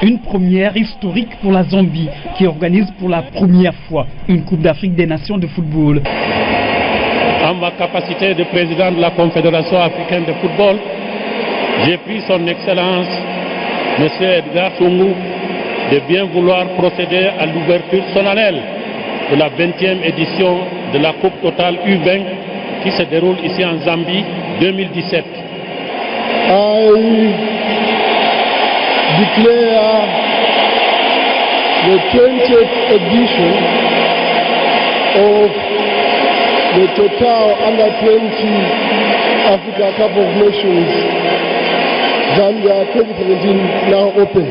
Une première historique pour la Zambie qui organise pour la première fois une Coupe d'Afrique des Nations de football. En ma capacité de président de la Confédération africaine de football, j'ai pris son Excellence, M. Edgar Lungu, de bien vouloir procéder à l'ouverture solennelle de la 20e édition de la Coupe Totale U20 qui se déroule ici en Zambie 2017. I declare the 20th edition of the Total Under 20 Africa Cup of Nations Zambia 2017 now open.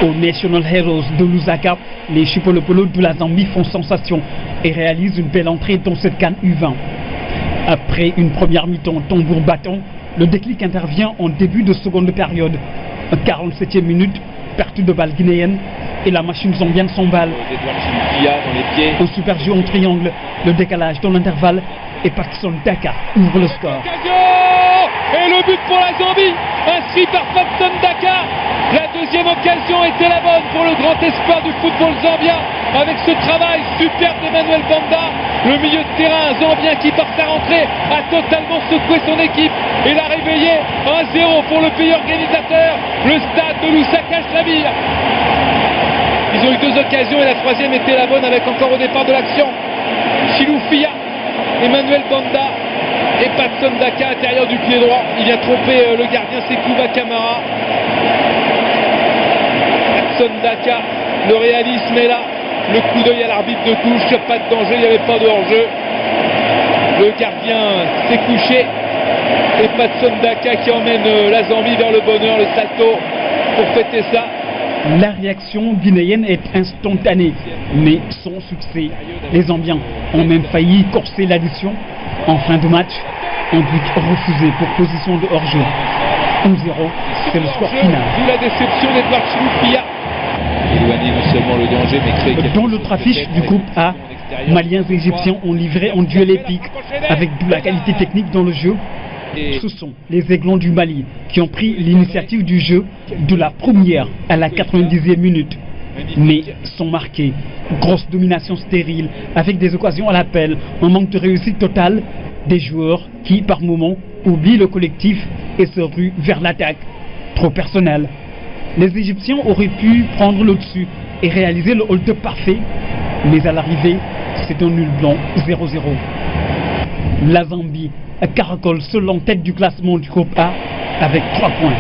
Aux National Heroes de Lusaka, les Chipolopolo de la Zambie font sensation et réalisent une belle entrée dans cette CAN U20. Après une première mi-temps tambour battant, le déclic intervient en début de seconde période. 47e minute, perte de balle guinéenne et la machine zambienne s'emballe. Un super jeu en triangle, le décalage dans l'intervalle et Patson Daka ouvre le score. Et le but pour la Zambie, inscrit par Patson Daka. La deuxième occasion était la bonne pour le grand espoir du football zambien avec ce travail superbe d'Emmanuel Banda. Le milieu de terrain zambien qui par sa rentrée a totalement secoué son équipe et l'a réveillé. 1-0 pour le pays organisateur, le stade de Lusaka Chavir. Ils ont eu deux occasions et la troisième était la bonne avec encore au départ de l'action Chilufia, Emmanuel Banda et Patson Daka intérieur du pied droit. Il vient tromper le gardien Sekouba Kamara. Patson Daka, le réalisme est là. Le coup d'œil à l'arbitre de touche, pas de danger, il n'y avait pas de hors-jeu. Le gardien s'est couché et Patson Daka qui emmène la Zambie vers le bonheur, le salto pour fêter ça. La réaction guinéenne est instantanée, mais sans succès. Les Zambiens ont même failli corser l'addition. En fin de match, un but refusé pour position de hors-jeu. 1-0, c'est le score final. D'où la déception d'Edouard Chilufia. Éloigner non seulement le danger, mais créer dans l'autre affiche du groupe A, Maliens et Égyptiens ont livré un duel épique avec de la qualité technique dans le jeu. Ce sont les Aiglons du Mali qui ont pris l'initiative du jeu de la première à la 90e minute, mais sont marqués. Grosse domination stérile avec des occasions à l'appel, un manque de réussite totale, des joueurs qui par moments oublient le collectif et se ruent vers l'attaque. Trop personnel. Les Égyptiens auraient pu prendre le dessus et réaliser le hold-up parfait, mais à l'arrivée, c'est un nul blanc 0-0. La Zambie caracole seule en tête du classement du groupe A avec 3 points.